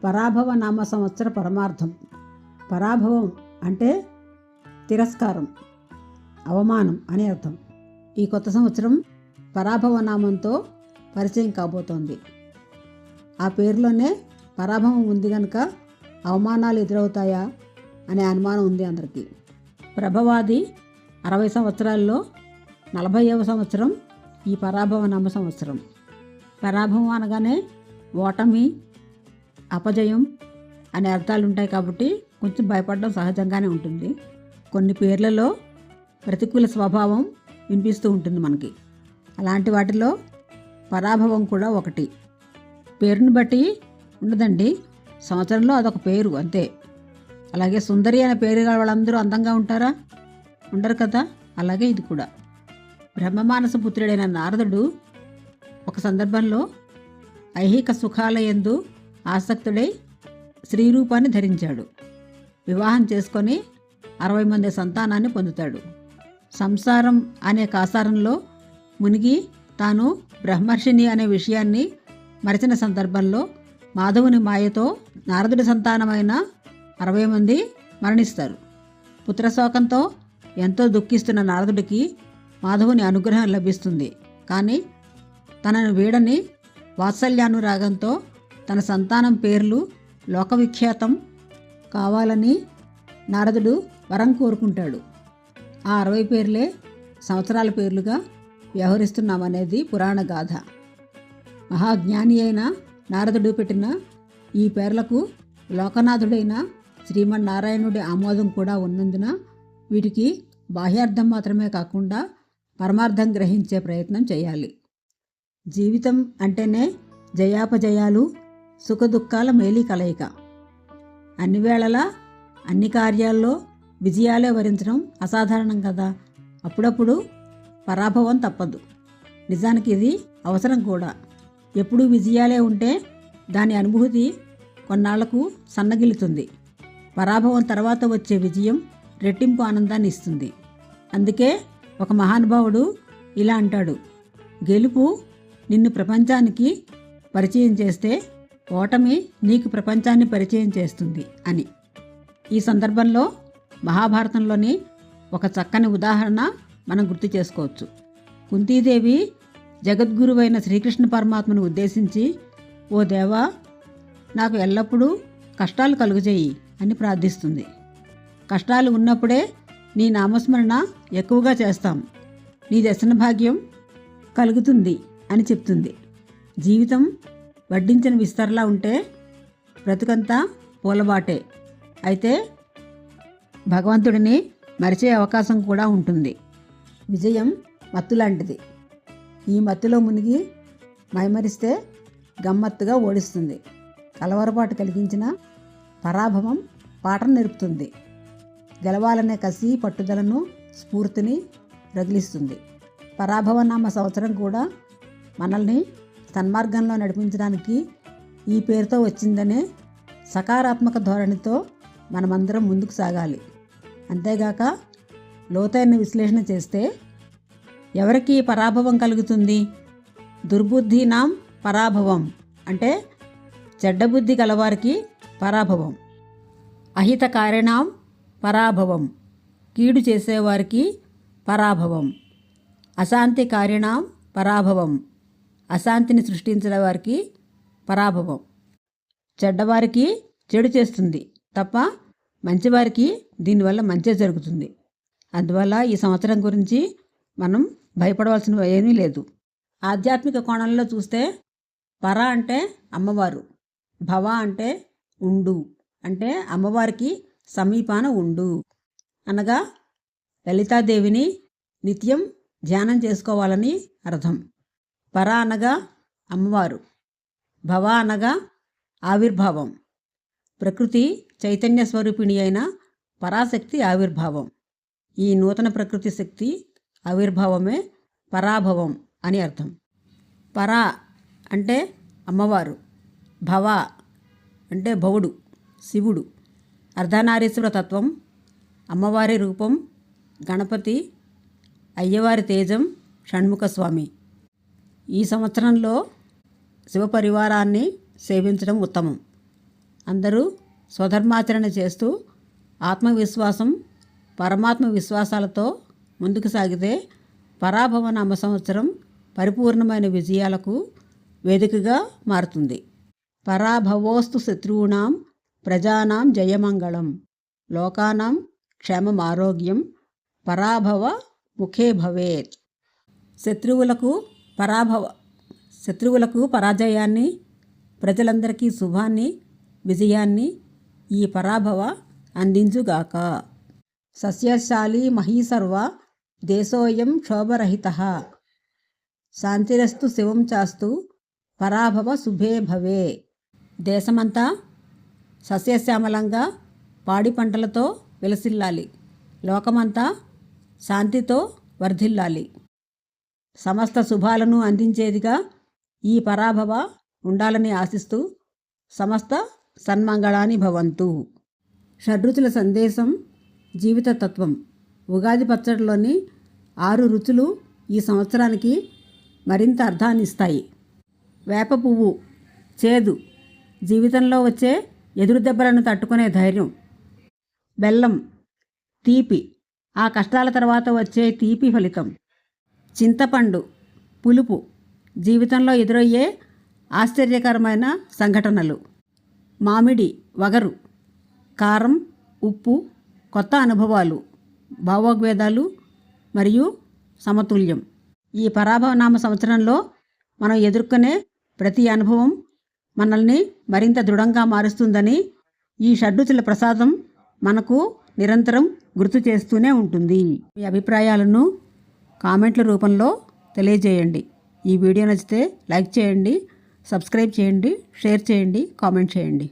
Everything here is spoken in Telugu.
పరాభవ నామ సంవత్సర పరమార్థం. పరాభవం అంటే తిరస్కారం, అవమానం అని అర్థం. ఈ కొత్త సంవత్సరం పరాభవ నామంతో పరిచయం కాబోతోంది. ఆ పేరులోనే పరాభవం ఉంది కనుక అవమానాలు ఎదురవుతాయా అనే అనుమానం ఉంది అందరికీ. ప్రభవాది 60 సంవత్సరాల్లో 40వ సంవత్సరం ఈ పరాభవ నామ సంవత్సరం. పరాభవం అనగానే ఓటమి, అపజయం అనే అర్థాలు ఉంటాయి కాబట్టి కొంచెం భయపడడం సహజంగానే ఉంటుంది. కొన్ని పేర్లలో ప్రతికూల స్వభావం వినిపిస్తూ ఉంటుంది మనకి. అలాంటి వాటిలో పరాభవం కూడా ఒకటి. పేరుని బట్టి ఉండదండి, సంవత్సరంలో అదొక పేరు అంతే. అలాగే సుందరి అనే పేరు గల వాళ్ళందరూ అందంగా ఉంటారా? ఉండరు కదా. అలాగే ఇది కూడా. బ్రహ్మమానస పుత్రుడైన నారదుడు ఒక సందర్భంలో ఐహిక సుఖాలయందు ఆసక్తుడై స్త్రీరూపాన్ని ధరించాడు. వివాహం చేసుకొని 60 మంది సంతానాన్ని పొందుతాడు. సంసారం అనే కాసారంలో మునిగి తాను బ్రహ్మర్షిని అనే విషయాన్ని మరచిన సందర్భంలో మాధవుని మాయతో నారదుడి సంతానమైన 60 మంది మరణిస్తారు. పుత్రశోకంతో ఎంతో దుఃఖిస్తున్న నారదుడికి మాధవుని అనుగ్రహం లభిస్తుంది. కానీ తనను వీడని వాత్సల్యానురాగంతో తన సంతానం పేర్లు లోకవిఖ్యాతం కావాలని నారదుడు వరం కోరుకుంటాడు. ఆ 60 పేర్లే సంవత్సరాల పేర్లుగా వ్యవహరిస్తున్నామనేది పురాణ గాథ. మహాజ్ఞాని అయిన నారదుడు పెట్టిన ఈ పేర్లకు లోకనాథుడైన శ్రీమన్నారాయణుడి ఆమోదం కూడా ఉన్నందున వీటికి బాహ్యార్థం మాత్రమే కాకుండా పరమార్థం గ్రహించే ప్రయత్నం చేయాలి. జీవితం అంటేనే జయాపజయాలు, సుఖదుఖాల మేలీ కలయిక. అన్ని వేళలా అన్ని కార్యాల్లో విజయాలే వరించడం అసాధారణం కదా. అప్పుడప్పుడు పరాభవం తప్పదు. నిజానికి ఇది అవసరం కూడా. ఎప్పుడూ విజయాలే ఉంటే దాని అనుభూతి కొన్నాళ్లకు సన్నగిలుతుంది. పరాభవం తర్వాత వచ్చే విజయం రెట్టింపు ఆనందాన్ని ఇస్తుంది. అందుకే ఒక మహానుభావుడు ఇలా అంటాడు: గెలుపు నిన్ను ప్రపంచానికి పరిచయం చేస్తే ఓటమి నీకు ప్రపంచాన్ని పరిచయం చేస్తుంది అని. ఈ సందర్భంలో మహాభారతంలోని ఒక చక్కని ఉదాహరణ మనం గుర్తు చేసుకోవచ్చు. కుంతీదేవి జగద్గురువైన శ్రీకృష్ణ పరమాత్మను ఉద్దేశించి, ఓ దేవా, నాకు ఎల్లప్పుడూ కష్టాలు కలుగజేయి అని ప్రార్థిస్తుంది. కష్టాలు ఉన్నప్పుడే నీ నామస్మరణ ఎక్కువగా చేస్తాం, నీ దర్శన భాగ్యం కలుగుతుంది అని చెప్తుంది. జీవితం వడ్డించిన విస్తరలా ఉంటే బ్రతుకంతా పూలబాటే. అయితే భగవంతుడిని మరిచే అవకాశం కూడా ఉంటుంది. విజయం మత్తు లాంటిది. ఈ మత్తులో మునిగి మైమరిస్తే గమ్మత్తుగా ఓడిస్తుంది. కలవరపాటు కలిగించిన పరాభవం పాఠం నేర్పుతుంది. గెలవాలనే కసి, పట్టుదలను, స్ఫూర్తిని రగిలిస్తుంది. పరాభవనామ సంవత్సరం కూడా మనల్ని సన్మార్గంలో నడిపించడానికి ఈ పేరుతో వచ్చిందనే సకారాత్మక ధోరణితో మనమందరం ముందుకు సాగాలి. అంతేగాక లోతైన విశ్లేషణ చేస్తే ఎవరికి పరాభవం కలుగుతుంది? దుర్బుద్ధీనాం పరాభవం అంటే చెడ్డబుద్ధి గలవారికి పరాభవం. అహితకారిణాం పరాభవం కీడు చేసేవారికి పరాభవం. అశాంతికారిణాం పరాభవం అశాంతిని సృష్టించే వారికి పరాభవం. చెడ్డవారికి చెడు చేస్తుంది తప్ప మంచివారికి దీనివల్ల మంచి జరుగుతుంది. అందువల్ల ఈ సంవత్సరం గురించి మనం భయపడవలసిన ఏమీ లేదు. ఆధ్యాత్మిక కోణంలో చూస్తే పర అంటే అమ్మవారు, భవ అంటే ఉండు అంటే అమ్మవారికి సమీపాన ఉండు అనగా లలితాదేవిని నిత్యం ధ్యానం చేసుకోవాలని అర్థం. పర అనగా అమ్మవారు, భవ అనగా ఆవిర్భావం, ప్రకృతి చైతన్య స్వరూపిణి అయిన పరాశక్తి ఆవిర్భావం. ఈ నూతన ప్రకృతి శక్తి ఆవిర్భావమే పరాభవం అని అర్థం. పరా అంటే అమ్మవారు, భవ అంటే భవుడు, శివుడు, అర్ధనారీశ్వర తత్వం, అమ్మవారి రూపం గణపతి, అయ్యవారి తేజం షణ్ముఖస్వామి. ఈ సంవత్సరంలో శివపరివారాన్ని సేవించడం ఉత్తమం. అందరూ స్వధర్మాచరణ చేస్తూ ఆత్మవిశ్వాసం పరమాత్మ విశ్వాసాలతో ముందుకు సాగితే పరాభవ నామ సంవత్సరం పరిపూర్ణమైన విజయాలకు వేదికగా మారుతుంది. పరాభవోస్తు శత్రువునాం ప్రజానాం జయమంగళం లోకానాం క్షేమమారోగ్యం పరాభవ ముఖే భవేత్. శత్రువులకు పరాజయాన్ని, ప్రజలందరికీ శుభాన్ని, విజయాన్ని ఈ పరాభవ అందించుగాక. సస్యశాలి మహీసర్వ దేశోయం క్షోభరహితః శాంతిరస్తు శివం చాస్తు పరాభవ శుభే భవే. దేశమంతా సస్యశ్యామలంగా పాడి పంటలతో విలసిల్లాలి, లోకమంతా శాంతితో వర్ధిల్లాలి. సమస్త శుభాలను అందించేదిగా ఈ పరాభవ ఉండాలని ఆశిస్తూ సమస్త సన్మంగళాని భవంతు. షడ్రుచుల సందేశం జీవిత తత్వం. ఉగాది పచ్చడిలోని 6 రుచులు ఈ సంవత్సరానికి మరింత అర్థాన్ని ఇస్తాయి. వేప పువ్వు చేదు, జీవితంలో వచ్చే ఎదురు దెబ్బలను తట్టుకునే ధైర్యం. బెల్లం తీపి, ఆ కష్టాల తర్వాత వచ్చే తీపి ఫలితం. చింతపండు పులుపు, జీవితంలో ఎదురయ్యే ఆశ్చర్యకరమైన సంఘటనలు. మామిడి వగరు, కారం ఉప్పు, కొత్త అనుభవాలు, భావోద్వేగాలు మరియు సమతుల్యం. ఈ పరాభవ నామ సంవత్సరంలో మనం ఎదుర్కొనే ప్రతి అనుభవం మనల్ని మరింత దృఢంగా మారుస్తుందని ఈ షడ్రుచుల ప్రసాదం మనకు నిరంతరం గుర్తు చేస్తూనే ఉంటుంది. మీ అభిప్రాయాలను కామెంట్ల రూపంలో తెలియజేయండి. ఈ వీడియో నచ్చితే లైక్ చేయండి, సబ్స్క్రైబ్ చేయండి, షేర్ చేయండి, కామెంట్ చేయండి.